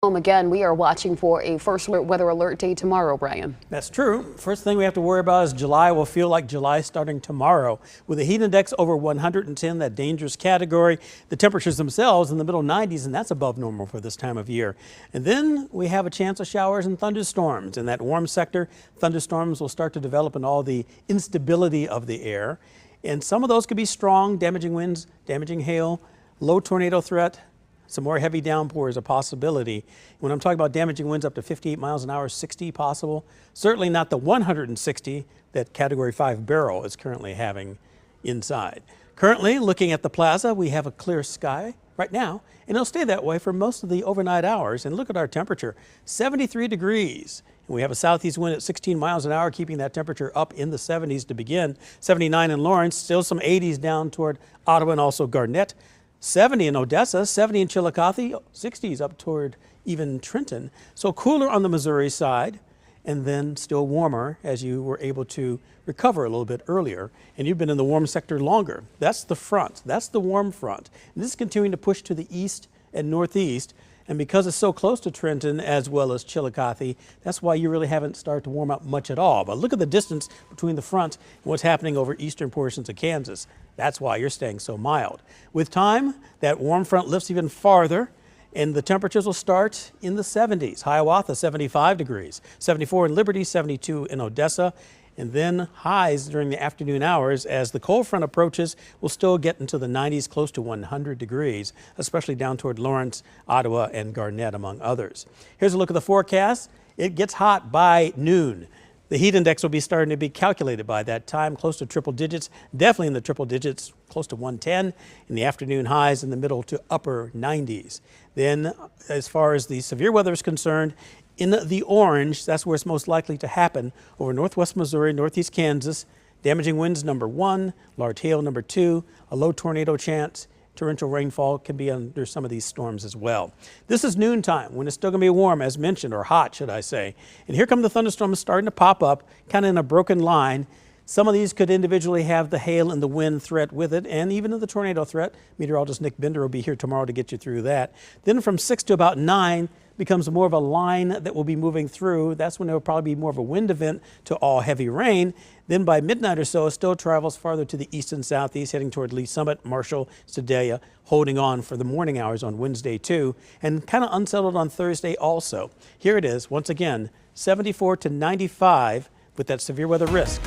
Again, we are watching for a first alert weather alert day tomorrow, Brian. That's true. First thing we have to worry about is July will feel like July starting tomorrow. With a heat index over 110, that dangerous category, the temperatures themselves in the middle 90s, and that's above normal for this time of year. And then we have a chance of showers and thunderstorms. In that warm sector, thunderstorms will start to develop in all the instability of the air. And some of those could be strong, damaging winds, damaging hail, low tornado threat. Some more heavy downpour is a possibility. When I'm talking about damaging winds up to 58 miles an hour, 60 possible. Certainly not the 160 that Category 5 Beryl is currently having inside. Currently, looking at the plaza, we have a clear sky right now, and it'll stay that way for most of the overnight hours. And look at our temperature, 73 degrees. And we have a southeast wind at 16 miles an hour, keeping that temperature up in the 70s to begin. 79 in Lawrence, still some 80s down toward Ottawa and also Garnett. 70 in Odessa, 70 in Chillicothe, 60s up toward even Trenton. So cooler on the Missouri side, and then still warmer as you were able to recover a little bit earlier. And you've been in the warm sector longer. That's the front. That's the warm front. And this is continuing to push to the east and northeast. And because it's so close to Trenton as well as Chillicothe, that's why you really haven't started to warm up much at all. But look at the distance between the front and what's happening over eastern portions of Kansas. That's why you're staying so mild. With time, that warm front lifts even farther, and the temperatures will start in the 70s. Hiawatha, 75 degrees, 74 in Liberty, 72 in Odessa. And then highs during the afternoon hours as the cold front approaches will still get into the 90s, close to 100 degrees, especially down toward Lawrence, Ottawa, and Garnett, among others. Here's a look at the forecast. It gets hot by noon. The heat index will be starting to be calculated by that time, close to triple digits, definitely in the triple digits, close to 110 in the afternoon highs in the middle to upper 90s. Then as far as the severe weather is concerned, in the orange, that's where it's most likely to happen over northwest Missouri, northeast Kansas. Damaging winds number 1, large hail number 2, a low tornado chance. Torrential rainfall can be under some of these storms as well. This is noontime when it's still going to be warm, as mentioned, or hot, should I say. And here come the thunderstorms starting to pop up, kind of in a broken line. Some of these could individually have the hail and the wind threat with it, and even the tornado threat. Meteorologist Nick Bender will be here tomorrow to get you through that. Then from 6 to about 9 becomes more of a line that will be moving through. That's when there will probably be more of a wind event to all heavy rain. Then by midnight or so, it still travels farther to the east and southeast, heading toward Lee Summit, Marshall, Sedalia, holding on for the morning hours on Wednesday too, and kind of unsettled on Thursday also. Here it is, once again, 74 to 95 with that severe weather risk.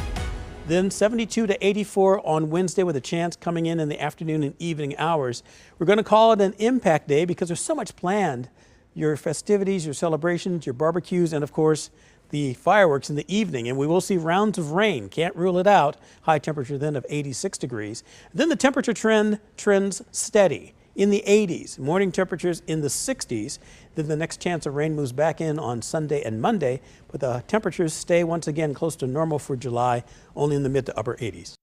Then 72 to 84 on Wednesday with a chance coming in the afternoon and evening hours. We're going to call it an impact day because there's so much planned. Your festivities, your celebrations, your barbecues, and of course the fireworks in the evening. And we will see rounds of rain. Can't rule it out. High temperature then of 86 degrees. Then the temperature trends steady in the 80s. Morning temperatures in the 60s. Then the next chance of rain moves back in on Sunday and Monday. But the temperatures stay once again close to normal for July, only in the mid to upper 80s.